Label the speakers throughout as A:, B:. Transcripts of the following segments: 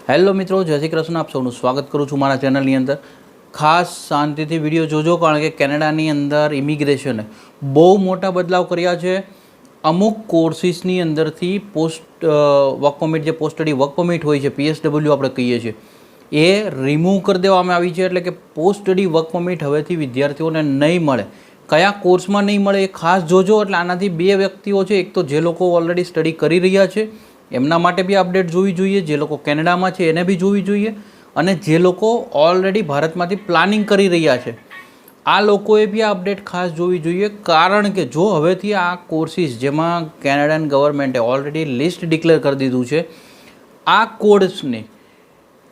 A: Hello મિત્રો, જય શ્રી કૃષ્ણ. આપ સૌનું સ્વાગત કરું છું મારા ચેનલની અંદર. ખાસ શાંતિથી વિડીયો જોજો, કારણ કે કેનેડાની અંદર ઇમિગ્રેશને બહુ મોટા બદલાવ કર્યા છે. અમુક કોર્સિસની અંદરથી વર્ક પરમિટ, જે પોસ્ટ સ્ટડી વર્ક પરમિટ હોય છે, PSW આપણે કહીએ છીએ, એ રિમૂવ કરી દેવામાં આવી છે. એટલે કે પોસ્ટ સ્ટડી વર્ક પરમિટ હવેથી વિદ્યાર્થીઓને નહીં મળે. કયા કોર્સમાં નહીં મળે એ ખાસ જોજો. એટલે આનાથી બે વ્યક્તિઓ છે, એક તો જે લોકો ઓલરેડી સ્ટડી કરી રહ્યા છે એમના માટે બી અપડેટ જોવી જોઈએ, જે લોકો કેનેડામાં છે એને બી જોવી જોઈએ, અને જે લોકો ઓલરેડી ભારતમાંથી પ્લાનિંગ કરી રહ્યા છે આ લોકોએ બી આ અપડેટ ખાસ જોવી જોઈએ. કારણ કે જો હવેથી આ કોર્સિસ, જેમાં કેનેડિયન ગવર્મેન્ટે ઓલરેડી લિસ્ટ ડિક્લેર કરી દીધું છે, આ કોર્સને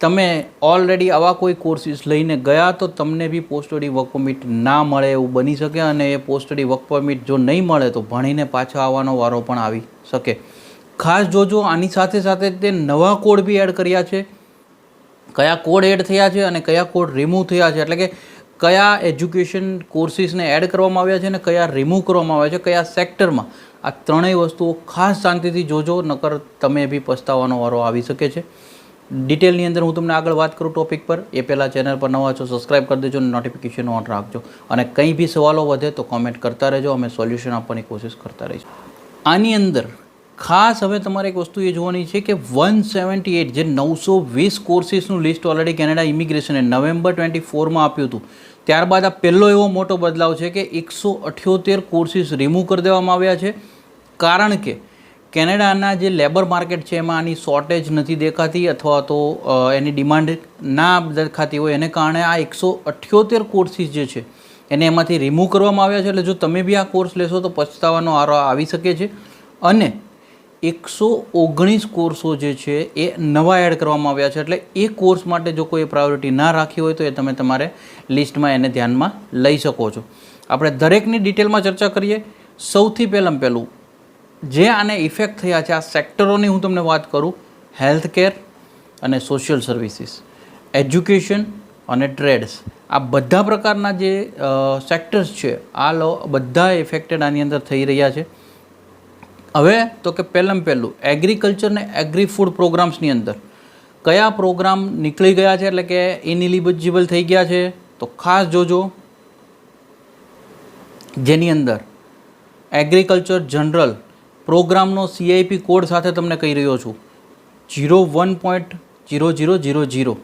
A: તમે ઓલરેડી આવા કોઈ કોર્સિસ લઈને ગયા તો તમને બી પોસ્ટ સ્ટડી વર્ક પરમિટ ના મળે એવું બની શકે. અને એ પોસ્ટ સ્ટડી વર્ક પરમિટ જો નહીં મળે તો ભણીને પાછા આવવાનો વારો પણ આવી શકે. ખાસ જોજો. આની સાથે સાથે તે નવા કોડ બી એડ કર્યા છે. કયા કોડ એડ થયા છે અને કયા કોડ રિમૂવ થયા છે, એટલે કે કયા એજ્યુકેશન કોર્સિસને એડ કરવામાં આવ્યા છે અને કયા રિમૂવ કરવામાં આવ્યા છે, કયા સેક્ટરમાં, આ ત્રણેય વસ્તુઓ ખાસ શાંતિથી જોજો, નકર તમે બી પસ્તાવાનો વારો આવી શકે છે. ડિટેલની અંદર હું તમને આગળ વાત કરું ટોપિક પર એ પહેલાં ચેનલ પર નવા છો સબસ્ક્રાઈબ કરી દેજો અને નોટિફિકેશન ઓન રાખજો. અને કંઈ બી સવાલો વધે તો કોમેન્ટ કરતા રહેજો, અમે સોલ્યુશન આપવાની કોશિશ કરતા રહીશું. આની અંદર ખાસ હવે તમારે એક વસ્તુ એ જોવાની છે કે 178 જે 920 કોર્સિસનું લિસ્ટ ઓલરેડી કેનેડા ઇમિગ્રેશને નવેમ્બર 24માં આપ્યું હતું. ત્યારબાદ આ પહેલો એવો મોટો બદલાવ છે કે 178 કોર્સિસ રિમૂવ કરી દેવામાં આવ્યા છે. કારણ કે કેનેડાના જે લેબર માર્કેટ છે એમાં આની શોર્ટેજ નથી દેખાતી, અથવા તો એની ડિમાન્ડ ના દેખાતી હોય, એને કારણે આ 178 કોર્સિસ જે છે એને એમાંથી રિમૂવ કરવામાં આવ્યા છે. એટલે જો તમે બી આ કોર્સ લેશો તો પછતાવાનો વારો આવી શકે છે. અને 119 કોર્સો જે છે એ નવા એડ કરવામાં આવ્યા છે. એટલે એ કોર્સ માટે જો કોઈ પ્રાયોરિટી ના રાખી હોય તો એ તમે તમારે લિસ્ટમાં એને ધ્યાનમાં લઈ શકો છો. આપણે દરેકની ડિટેલમાં ચર્ચા કરીએ. સૌથી પહેલું જે આને ઇફેક્ટ થયા છે આ સેક્ટરોની હું તમને વાત કરું: હેલ્થ કેર અને સોશિયલ સર્વિસીસ, એજ્યુકેશન અને ટ્રેડ્સ. આ બધા પ્રકારના જે સેક્ટર્સ છે આ બધા ઇફેક્ટેડ આની અંદર થઈ રહ્યા છે. હવે તો કે પહેલું એગ્રીકલ્ચર ને એગ્રી ફૂડ પ્રોગ્રામ્સની અંદર કયા પ્રોગ્રામ નીકળી ગયા છે, એટલે કે ઇનએલિજિબલ થઈ ગયા છે, તો ખાસ જોજો. જેની અંદર એગ્રીકલ્ચર જનરલ પ્રોગ્રામનો CIP કોડ સાથે તમને કહી રહ્યો છું 01.0000,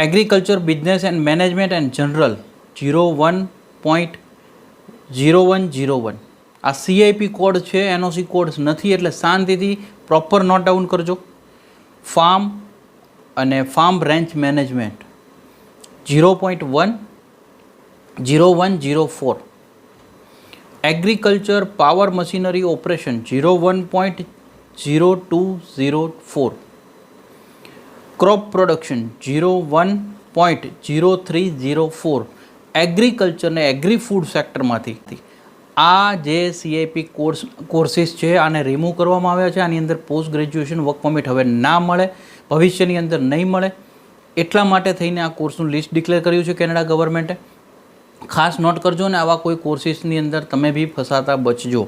A: agriculture business and management and general 01.0101. આ CIP કોડ છે, NOC કોડ્સ નથી, એટલે શાંતિથી પ્રોપર નોટ ડાઉન કરજો. ફાર્મ અને farm branch management 0.0104, agriculture power machinery operation 01.0204, crop production 01.0304. Agriculture ને એગ્રી ફૂડ સેક્ટરમાંથી આ જે CIP કોર્સિસ છે આને રિમૂવ કરવામાં આવ્યા છે. આની અંદર પોસ્ટ ગ્રેજ્યુએશન વર્ક પરમિટ હવે ના મળે, ભવિષ્યની અંદર નહીં મળે. એટલા માટે થઈને આ કોર્સનું લિસ્ટ ડિક્લેર કર્યું છે કેનેડા ગવર્મેન્ટે. ખાસ નોટ કરજો ને આવા કોઈ કોર્સિસની અંદર તમે બી ફસાતા બચજો.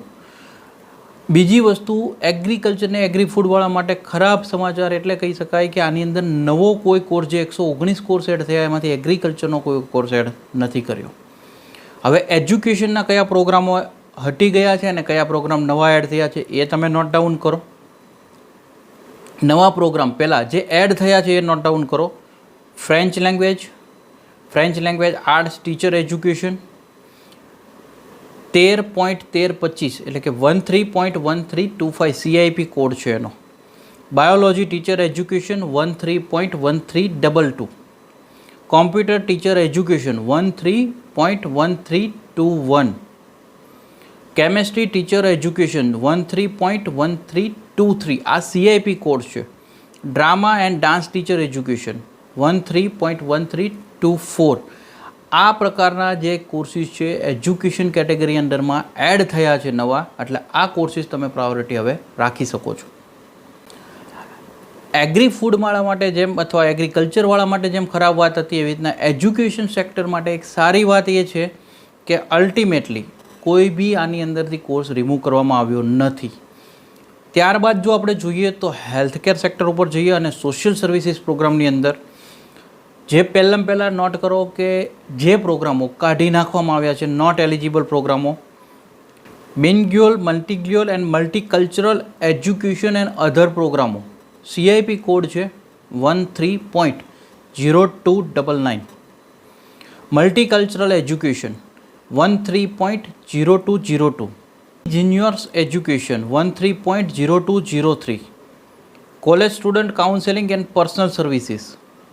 A: બીજી વસ્તુ, એગ્રીકલ્ચર ને એગ્રી ફૂડવાળા માટે ખરાબ સમાચાર એટલે કહી શકાય કે આની અંદર નવો કોઈ કોર્સ, જે 119 કોર્સ એડ થયા એમાંથી એગ્રીકલ્ચરનો કોઈ કોર્સ એડ નથી કર્યો. હવે એજ્યુકેશનના કયા પ્રોગ્રામો હટી ગયા છે અને કયા પ્રોગ્રામ નવા એડ થયા છે એ તમે નોટ ડાઉન કરો. નવા પ્રોગ્રામ પહેલાં જે એડ થયા છે એ નોટ ડાઉન કરો: French language arts teacher education 13.1325, એટલે કે 13.1325 CIP કોડ છે એનો. Biology teacher education 13.1322, computer teacher education 13.1321, chemistry teacher education 13.1323. આ CIP કોડ છે. Drama and dance teacher education 13.1324. આ પ્રકારના જે કોર્સિસ છે એજ્યુકેશન કેટેગરી અંડરમાં એડ થયા છે નવા, એટલે આ કોર્સિસ તમે પ્રાયોરિટી હવે રાખી શકો છો. એગ્રી ફૂડવાળા માટે જેમ, અથવા એગ્રીકલ્ચરવાળા માટે જેમ ખરાબ વાત હતી, એવી રીતના એજ્યુકેશન સેક્ટર માટે એક સારી વાત એ છે કે અલ્ટિમેટલી કોઈ બી આની અંદરથી કોર્સ રિમૂવ કરવામાં આવ્યો નથી. ત્યારબાદ જો આપણે જોઈએ તો હેલ્થકેર સેક્ટર ઉપર જઈએ અને સોશિયલ સર્વિસીસ પ્રોગ્રામની અંદર જે પહેલાં નોટ કરો કે જે પ્રોગ્રામો કાઢી નાખવામાં આવ્યા છે નોટ એલિજિબલ પ્રોગ્રામો, bilingual, multilingual and multicultural education and other પ્રોગ્રામો, CIP કોડ છે 13.0299. Multicultural education 13.0202, juniors education 13.0203, college student counselling and personal services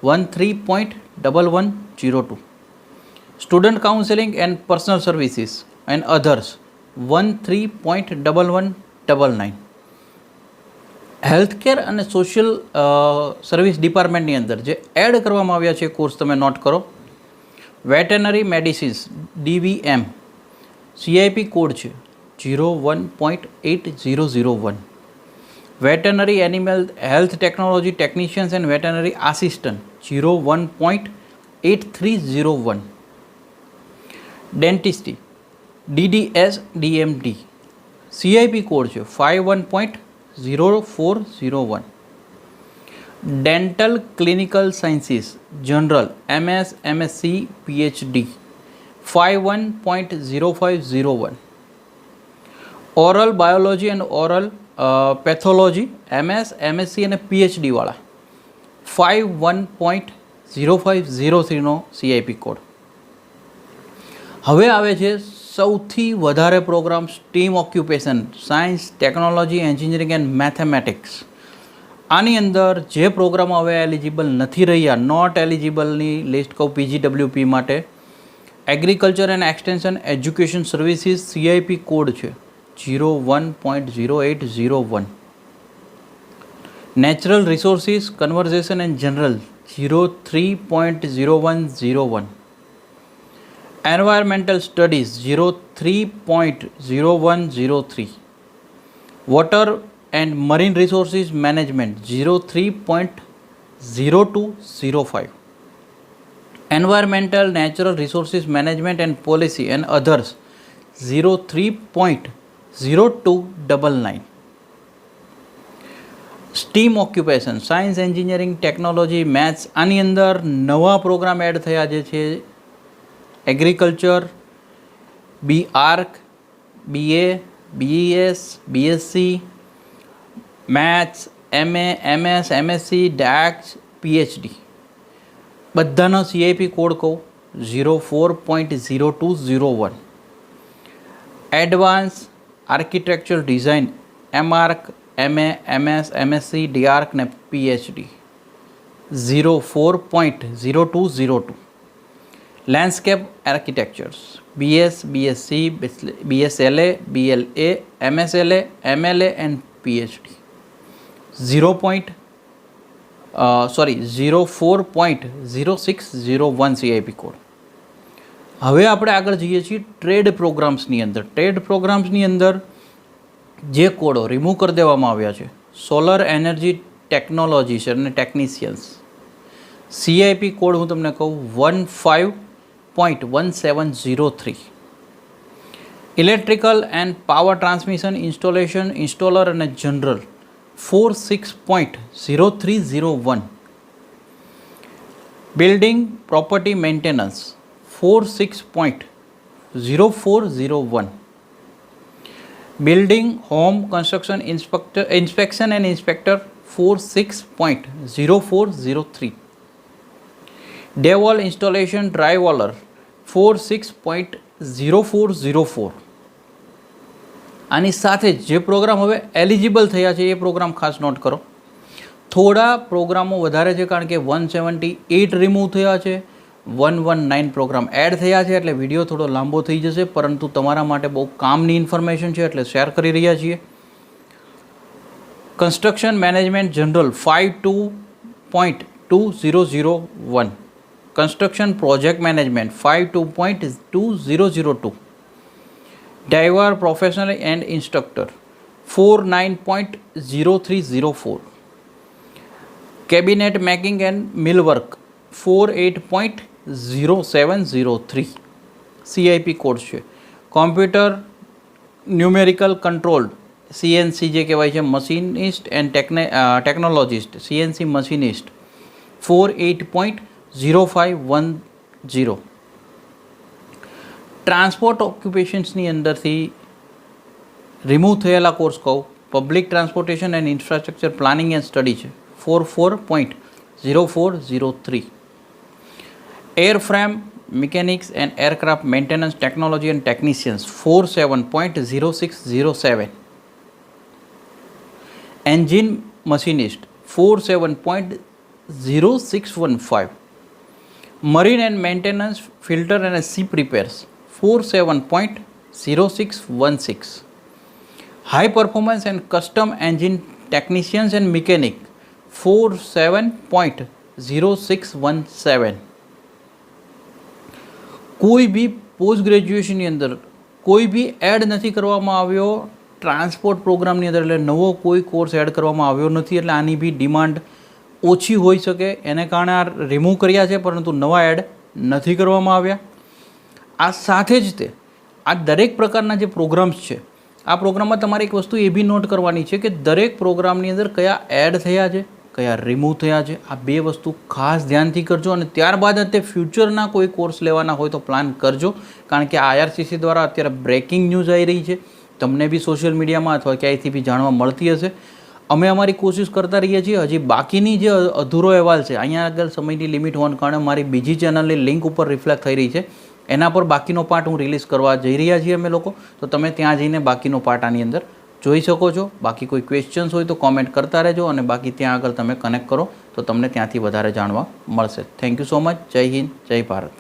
A: 13.1102, student counselling and personal services and others 13.1199. Healthcare અને સોશિયલ સર્વિસ ડિપાર્ટમેન્ટની અંદર જે add કરવામાં આવ્યા છે કોર્સ તમે નોટ કરો. Veterinary medicines DVM, CIP code છે 01.8001. Veterinary animal health technology technicians and veterinary assistant 01.8301. ડેન્ટિસ્ટી DDS DMD, CIP code છે 51.0401. Dental clinical sciences general MS MSc PhD 51.0501. Oral biology and oral pathology MS MSc અને PhD વાળા 51.0503નો CIP code. હવે આવે છે સૌથી વધારે program STEM occupation science, technology, engineering and mathematics. આની અંદર જે પ્રોગ્રામો હવે એલિજિબલ નથી રહ્યા, નોટ એલિજિબલની લિસ્ટ કહું PGWP માટે, agriculture and extension education services CIP code છે 01.0801. Natural resources conservation and general 03.0101. Environmental studies 03.0103. Water and marine resources management 03.0205. Environmental natural resources management and policy and others 03.0299. STEM occupation science, engineering, technology, maths. આની અંદર નવા program add થયા જે છે agriculture, BArc, BA, BES, BSc, maths, MA, MS, MSc, DAX, PhD. બધાનો CIP code કહું 04.0201. Advance architectural design MArc, MA, MS, MSc, DArc ને PhD 04.0202. Landscape architectures BS, BSc, BSLA, BLA, MSLA, MLA and PhD 04.0601 CIP code. હવે આપણે આગળ જઈએ છીએ trade પ્રોગ્રામ્સની અંદર. Trade પ્રોગ્રામ્સની અંદર જે કોડો રિમૂવ કરી દેવામાં આવ્યા છે સોલર એનર્જી ટેકનોલોજી છે અને ટેકનિશિયન્સ. CIP કોડ હું તમને કહું 15.1703. Electrical and power transmission installation installer અને general 46.0301. Building property maintenance 46.0401. Building home construction inspection and inspector 46.0403. Drywall installation drywaller 46.0404. આની સાથે જ જે પ્રોગ્રામ હવે એલિજિબલ થયા છે એ પ્રોગ્રામ ખાસ નોટ કરો. થોડા પ્રોગ્રામો વધારે છે કારણ કે 178 રિમૂવ થયા છે, 119 પ્રોગ્રામ એડ થયા છે, એટલે વિડીયો થોડો લાંબો થઈ જશે, પરંતુ તમારા માટે બહુ કામની ઇન્ફોર્મેશન છે એટલે શેર કરી રહ્યા છીએ. Construction management general 52.2001. Construction project management 52.2002. Driver professional and instructor 49.0304. Cabinet making and millwork 48.0703 CIP code છે. કોમ્પ્યુટર ન્યુમેરિકલ કંટ્રોલ CNC જે કહેવાય છે machinist and technologist, CNC machinist 48.0510. Transport ઓક્યુપેશન્સની અંદરથી રિમૂવ થયેલા કોર્સ કહું, public transportation and infrastructure planning and study છે 44.0403. Airframe mechanics and aircraft maintenance technology and technicians 47.0607. Engine machinist 47.0615. Marine and maintenance filter and ship repairs 47.0616. High performance and custom engine technicians and mechanic 47.0617. કોઈ બી post ગ્રેજ્યુએશનની અંદર કોઈ બી add નથી કરવામાં આવ્યો transport પ્રોગ્રામની અંદર, એટલે નવો કોઈ કોર્સ એડ કરવામાં આવ્યો નથી, એટલે આની બી ડિમાન્ડ ઓછી હોઈ શકે, એને કારણે આ રિમૂવ કર્યા છે, પરંતુ નવા એડ નથી કરવામાં આવ્યા. આ સાથે જ તે આ દરેક પ્રકારના જે પ્રોગ્રામ્સ છે, આ પ્રોગ્રામમાં તમારે એક વસ્તુ એ બી નોટ કરવાની છે કે દરેક પ્રોગ્રામની અંદર કયા એડ થયા છે, કયા રિમૂવ થયા છે. આ બે વસ્તુ ખાસ ધ્યાનથી કરજો અને ત્યારબાદ તે ફ્યુચરના કોઈ કોર્સ લેવાના હોય તો પ્લાન કરજો, કારણ કે IRCC દ્વારા અત્યારે બ્રેકિંગ ન્યૂઝ આવી રહી છે, તમને બી સોશિયલ મીડિયામાં અથવા ક્યાંયથી બી જાણવા મળતી હશે. અમે અમારી કોશિશ કરતા રહીએ છીએ. હજી બાકીની જે અધૂરો અહેવાલ છે, અહીંયા આગળ સમયની લિમિટ હોવાને કારણે મારી બીજી ચેનલની લિંક ઉપર રિફ્લેક્ટ થઈ રહી છે, એના પર બાકીનો પાર્ટ હું રિલીઝ કરવા જઈ રહ્યા છીએ અમે લોકો, તો તમે ત્યાં જઈને બાકીનો પાર્ટ આની અંદર જોઈ શકો છો. બાકી કોઈ ક્વેશ્ચન્સ હોય તો કોમેન્ટ કરતા રહેજો, અને બાકી ત્યાં આગળ તમે કનેક્ટ કરો તો તમને ત્યાંથી વધારે જાણવા મળશે. Thank you so much. જય હિન્દ, જય ભારત.